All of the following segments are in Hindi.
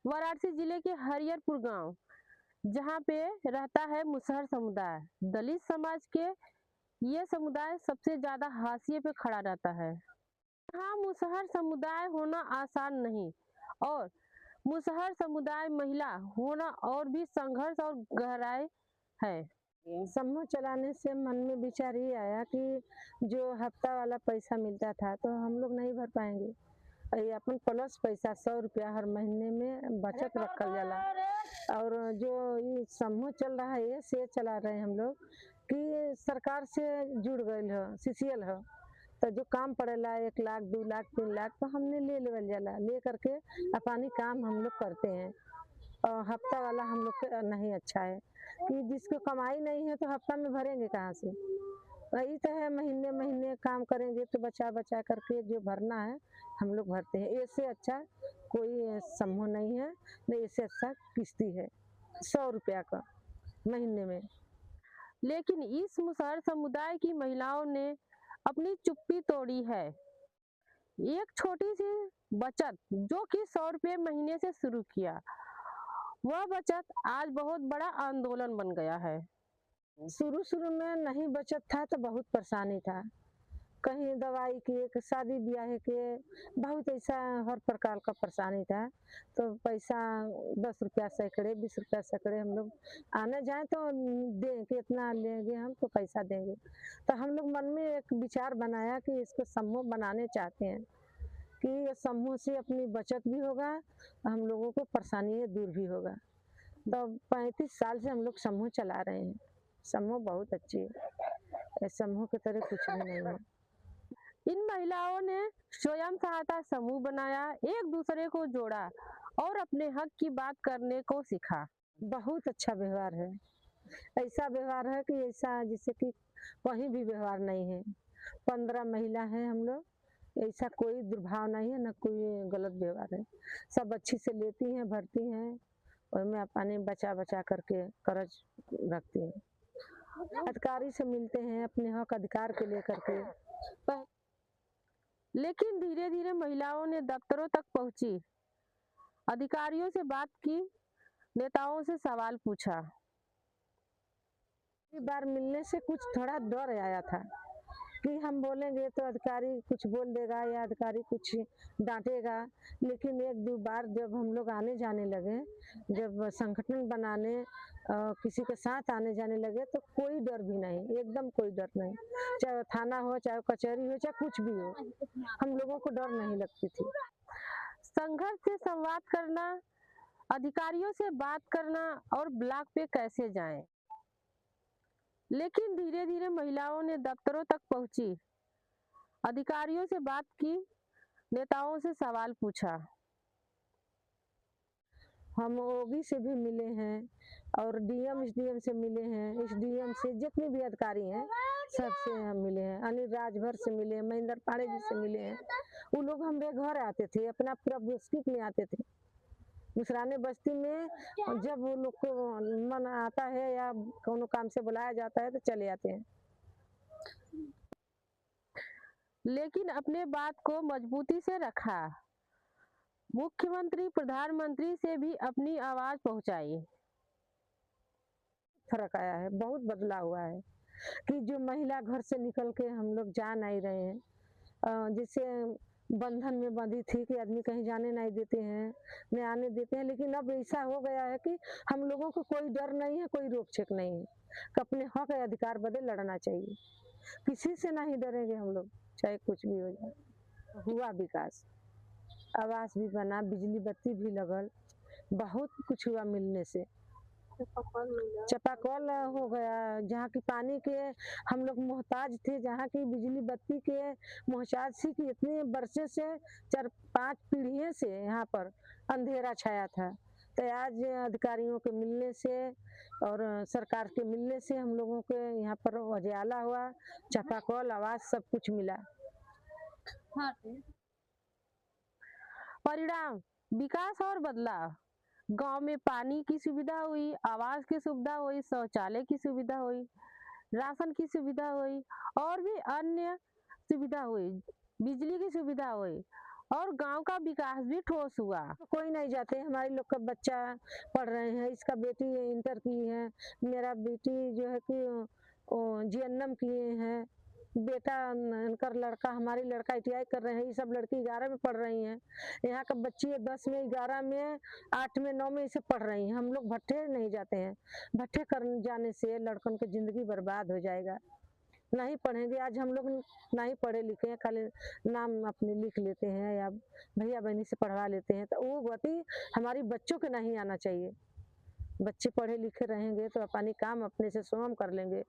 वाराणसी जिले के हरिहरपुर गांव, जहां पे रहता है मुसहर समुदाय। दलित समाज के ये समुदाय सबसे ज्यादा हाशिए पे खड़ा रहता है। यहाँ मुसहर समुदाय होना आसान नहीं, और मुसहर समुदाय महिला होना और भी संघर्ष और गहराई है। समूह चलाने से मन में विचार ये आया कि जो हफ्ता वाला पैसा मिलता था तो हम लोग नहीं भर पाएंगे, ये अपन प्लस पैसा 100 रुपया हर महीने में बचत रखल जाला। और जो ये समूह चल रहा है ये से चला रहे हैं हम लोग कि सरकार से जुड़ गए हो, सीसीएल हो, तो जो काम पड़ेला 1 लाख 2 लाख 3 लाख तो हमने ले लेवल जाला, ले करके अपनी काम हम लोग करते हैं। और हफ्ता वाला हम लोग के नहीं अच्छा है कि जिसको कमाई नहीं है तो हफ्ता में भरेंगे कहाँ से। वही तो है, महीने महीने काम करेंगे तो बचा बचा करके जो भरना है हम लोग भरते हैं। इससे अच्छा कोई समूह नहीं है, नहीं इससे अच्छा किस्ती है 100 रुपया का महीने में। लेकिन इस मुसहर समुदाय की महिलाओं ने अपनी चुप्पी तोड़ी है। एक छोटी सी बचत जो कि 100 रुपये महीने से शुरू किया, वह बचत आज बहुत बड़ा आंदोलन बन गया है। शुरू में नहीं बचत था तो बहुत परेशानी था, कहीं दवाई के, शादी ब्याह के, बहुत ऐसा हर प्रकार का परेशानी था। तो पैसा 10 रुपया सैकड़े 20 रुपया सैकड़े हम लोग आने जाए तो दें कि इतना लेंगे हम तो पैसा देंगे। तो हम लोग मन में एक विचार बनाया कि इसको समूह बनाने चाहते हैं कि ये समूह से अपनी बचत भी होगा, हम लोगों को परेशानी दूर भी होगा। तो 35 साल से हम लोग समूह चला रहे हैं। समूह बहुत अच्छी है, समूह की तरह कुछ भी नहीं है। इन महिलाओं ने स्वयं सहायता समूह बनाया, एक दूसरे को जोड़ा और अपने हक की बात करने को सीखा। बहुत अच्छा व्यवहार है, ऐसा व्यवहार है कि ऐसा जैसे कि कहीं भी व्यवहार नहीं है। 15 महिला हैं हम लोग, ऐसा कोई दुर्भाव नहीं है, ना कोई गलत व्यवहार है। सब अच्छी से लेती हैं, भरती हैं और मैं अपने बचा बचा करके कर्ज रखती हूँ। अधिकारी से मिलते हैं अपने हक अधिकार के लेकर के। लेकिन धीरे धीरे महिलाओं ने दफ्तरों तक पहुंची, अधिकारियों से बात की, नेताओं से सवाल पूछा। बार मिलने से कुछ थोड़ा डर आया था कि हम बोलेंगे तो अधिकारी कुछ बोल देगा या अधिकारी कुछ डांटेगा। लेकिन 1-2 बार जब हम लोग आने जाने लगे, जब संगठन बनाने किसी के साथ आने जाने लगे तो कोई डर भी नहीं, एकदम कोई डर नहीं। चाहे थाना हो, चाहे कचहरी हो, चाहे कुछ भी हो, हम लोगों को डर नहीं लगती थी। संघर्ष से संवाद करना, अधिकारियों से बात करना और ब्लॉक पे कैसे जाएं। लेकिन धीरे धीरे महिलाओं ने दफ्तरों तक पहुंची, अधिकारियों से बात की, नेताओं से सवाल पूछा। हम ओबी से भी मिले हैं और डीएम एसडीएम से मिले हैं, एसडीएम से जितने भी अधिकारी हैं सबसे हम मिले हैं। अनिल राजभर से मिले, महेंद्र पांडे जी से मिले हैं। वो लोग हमारे घर आते थे, अपना पूरा बस्ती में आते थे। मुसराने बस्ती में जब वो लोग को मन आता है या कोनो काम से बुलाया जाता है तो चले आते हैं। लेकिन अपने बात को मजबूती से रखा, मुख्यमंत्री प्रधानमंत्री से भी अपनी आवाज पहुंचाई। फर्क आया है, बहुत बदलाव हुआ है कि जो महिला घर से निकल के हम लोग जा नहीं रहे हैं। जैसे बंधन में बंधी थी कि आदमी कहीं जाने नहीं देते हैं, न आने देते हैं, लेकिन अब ऐसा हो गया है कि हम लोगों को कोई डर नहीं है, कोई रोक छेक नहीं है कि अपने हक अधिकार बदे लड़ना चाहिए। किसी से नहीं डरेंगे हम लोग, चाहे कुछ भी हो जाए। हुआ विकास, आवास भी बना, बिजली बत्ती भी लगल, बहुत कुछ हुआ मिलने से। चापाकल हो गया, जहाँ की पानी के हम लोग मोहताज थे, जहाँ की बिजली बत्ती के मोहताज थी कि इतने बरसे से 4-5 पीढ़ियों से यहाँ पर अंधेरा छाया था। तो आज अधिकारियों के मिलने से और सरकार के मिलने से हम लोगों के यहाँ पर उजाला हुआ, चापाकल, आवास सब कुछ मिला। परिणाम विकास और बदलाव। गांव में पानी की सुविधा हुई, आवास की सुविधा हुई, शौचालय की सुविधा हुई, राशन की सुविधा हुई और भी अन्य सुविधा हुई, बिजली की सुविधा हुई और गांव का विकास भी ठोस हुआ। कोई नहीं जाते, हमारे लोग का बच्चा पढ़ रहे हैं, इसका बेटी इंटर की है, मेरा बेटी जो है कि जीएनएम किए हैं, बेटा इनका लड़का, हमारी लड़का ITI कर रहे हैं, ये सब लड़की 11 में पढ़ रही हैं। यहाँ का बच्ची 10 में, 11 में, 8 में, 9 में इसे पढ़ रही हैं। हम लोग भट्ठे नहीं जाते हैं, भट्ठे करने जाने से लड़कन की जिंदगी बर्बाद हो जाएगा। नहीं पढ़ेंगे, आज हम लोग नहीं पढ़े लिखे हैं, खाली नाम अपने लिख लेते हैं या भैया बहनी से पढ़वा लेते हैं, तो वो गति हमारी बच्चों के नहीं आना चाहिए। बच्चे पढ़े लिखे रहेंगे तो अपनी काम अपने से स्वयं कर लेंगे,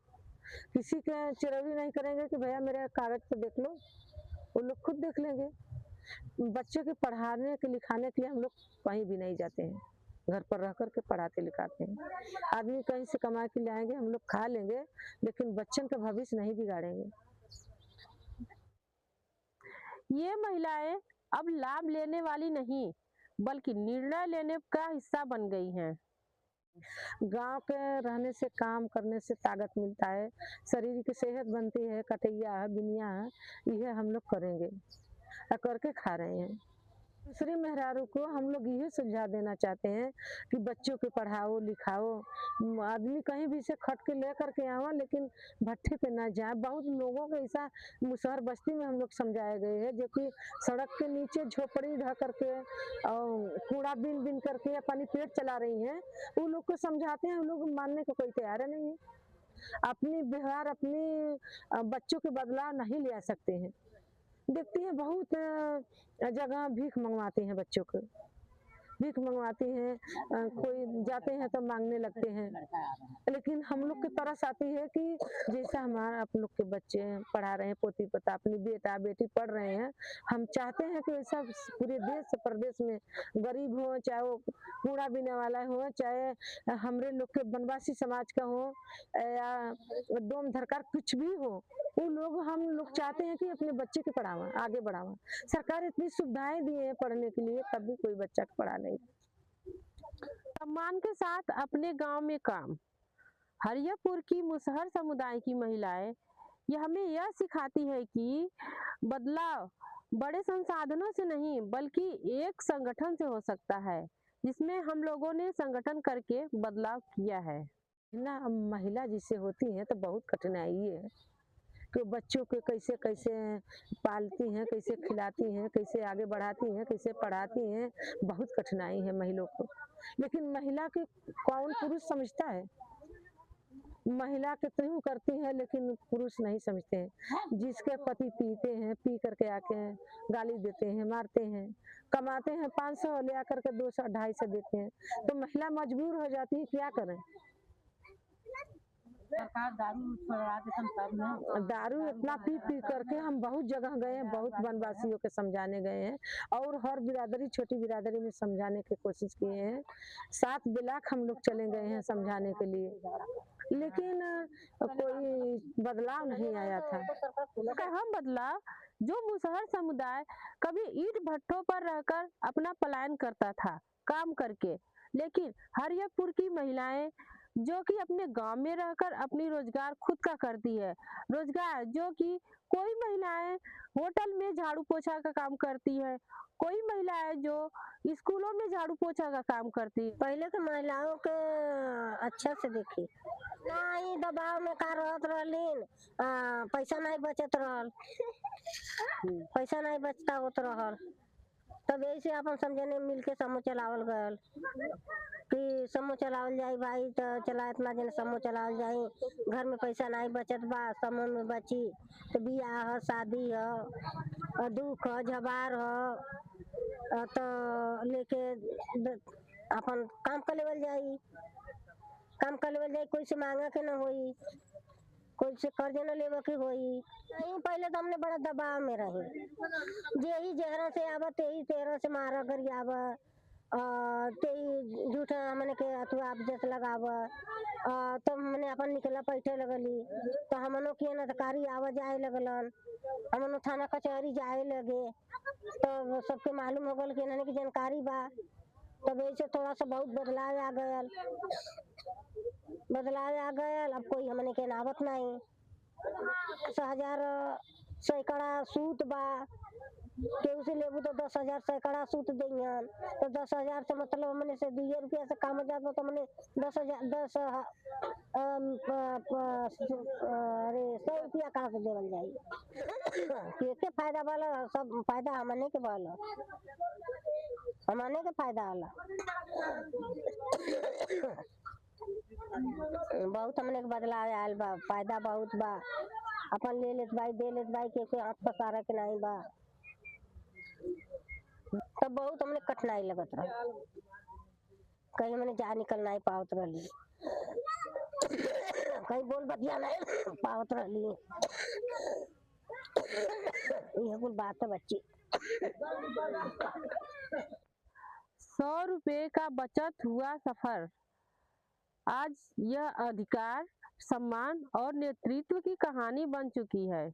किसी के चिरौरी नहीं करेंगे कि भैया मेरे कागज पे देख लो, वो लोग खुद देख लेंगे। बच्चे के पढ़ाने के लिखाने के लिए हम लोग कहीं भी नहीं जाते हैं, घर पर रह कर के पढ़ाते लिखाते हैं। आदमी कहीं से कमा के लाएंगे, हम लोग खा लेंगे, लेकिन बच्चन का भविष्य नहीं बिगाड़ेंगे। ये महिलाएं अब लाभ लेने वाली नहीं, बल्कि निर्णय लेने का हिस्सा बन गई हैं। गांव के रहने से, काम करने से ताकत मिलता है, शरीर की सेहत बनती है, कटैया है, बिनिया है, यह हम लोग करेंगे और करके खा रहे हैं। दूसरे मेहरारू को हम लोग यही सुझाव देना चाहते हैं कि बच्चों को पढ़ाओ लिखाओ, आदमी कहीं भी से खट के ले करके आवा, लेकिन भट्ठे पे ना जाए। बहुत लोगों को ऐसा मुसहर बस्ती में हम लोग समझाए गए हैं, जो कि सड़क के नीचे झोपड़ी ढह करके और कूड़ा बिन बिन करके अपनी पेट चला रही हैं, वो लोग को समझाते हैं, वो लोग मानने को कोई तैयार नहीं है। अपनी व्यवहार, अपनी बच्चों के बदलाव नहीं ले आ सकते हैं। देखती हैं बहुत जगह भीख मंगवाते हैं, बच्चों को भीख मंगवाती हैं, कोई जाते हैं तो मांगने लगते हैं, लेकिन हम लोग की तरस आती है कि जैसा हमारा आप लोग के बच्चे पढ़ा रहे हैं, पोती पोता, अपनी बेटा बेटी पढ़ रहे हैं, हम चाहते हैं कि ऐसा पूरे देश प्रदेश में गरीब हो, चाहे वो कूड़ा बीने वाला हो, चाहे हमरे लोग के वनवासी समाज का हो या डोम धरकार कुछ भी हो, वो लोग, हम लोग चाहते हैं कि अपने बच्चे को पढ़ावा, आगे बढ़ावा। सरकार इतनी सुविधाएं दी है पढ़ने के लिए, तब भी कोई बच्चा को पढ़ा नहीं। सम्मान के साथ अपने गांव में काम। हरियापुर की मुसहर समुदाय की महिलाएं यह हमें यह सिखाती है कि बदलाव बड़े संसाधनों से नहीं, बल्कि एक संगठन से हो सकता है, जिसमें हम लोगों ने संगठन करके बदलाव किया है। ना महिला जिससे होती है तो बहुत कठिनाई है कि बच्चों को कैसे कैसे पालती हैं, कैसे खिलाती हैं, कैसे आगे बढ़ाती हैं, कैसे पढ़ाती हैं, बहुत कठिनाई है महिलाओं को। लेकिन महिला के कौन पुरुष समझता है? महिला कितनी करती है, लेकिन पुरुष नहीं समझते हैं। जिसके पति पीते हैं, पी करके आके गाली देते हैं, मारते हैं, कमाते हैं 500 ले आकर के 200 250 देते हैं, तो महिला मजबूर हो जाती है, क्या करें। सरकार दारू छुड़वा दे तब ना। दारू इतना पी पी करके हम बहुत जगह गए हैं, बहुत वनवासियों के समझाने गए हैं, और हर बिरादरी, छोटी बिरादरी में समझाने की कोशिश किए हैं। 7 ब्लॉक हम लोग चले गए हैं समझाने के लिए, लेकिन कोई बदलाव नहीं आया था। हम बदलाव जो मुसहर समुदाय कभी ईंट भट्टों पर रहकर अपना पलायन करता था काम करके, लेकिन हरियापुर की महिलाएं जो कि अपने गांव में रहकर अपनी रोजगार खुद का करती है। रोजगार जो कि कोई महिलाएं होटल में झाड़ू पोछा का काम करती है, कोई महिलाएं जो स्कूलों में झाड़ू पोछा का काम करती है। पहले के महिलाओं के अच्छा से देखी नहीं, दबाव में का रहत रहलीन, पैसा नहीं बचत रहल, पैसा नहीं बचता होत रहल, तब ऐसे अपन समझने मिल के समूह चलावल गयल कि समूह चलावल जाई भाई, तो चला इतना जन समूह चलावल जाई, घर में पैसा नहीं बचत बा, समूह में बची तो बियाह है, शादी है, दुख है, झबार है, तो लेके अपन काम कर लेवल जाई, काम कर लेवल जाई, कोई से मांगा के न होई, कोई से कर्ज न लेवे के होई नहीं। पहले तो हमने बड़ा दबाव में रहे, जेही जहरा से आवा तेही तेरह से मारा करी आवा, तेही झूठा हमने के अथवा जत लगावा, तो हमने अपन निकला बैठे लगली, तो हमनो के नतकारी आवा जाए लगलन, हमनो थाना कचहरी जाए लगे, तो सबके मालूम हो गल कि इन्हने की जानकारी बा, तब ऐसे थोड़ा सा बहुत बदलाव आ गयल, बदलाव आ गयल। अब कोई हमने के नावत नहीं, 10,000 सैकड़ा सूत बा, केहू से लेबू तो 10,000 सैकड़ा सूत देंगे, तो 10,000 से मतलब हमने से 2 रुपया से काम हो जाता तो हमने 10,000 अरे 100 रुपया कहाँ से देवल जाई। के फायदा वाला, सब फायदा हमने के वाला, हमने के फायदा वाला। बहुत हमने के बदलाव आयल बा, फायदा बहुत बा, अपन ले लेत भाई दे लेत भाई, के हाथ पसारा के नहीं बा, तब बहुत हमने कठिनाई लगत रहा, कहीं हमने जा निकल नहीं पावत रही, कहीं बोल बतिया नहीं पावत रही। यह कुल बात है बच्ची। 100 रुपए का बचत हुआ सफर। आज यह अधिकार, सम्मान और नेतृत्व की कहानी बन चुकी है।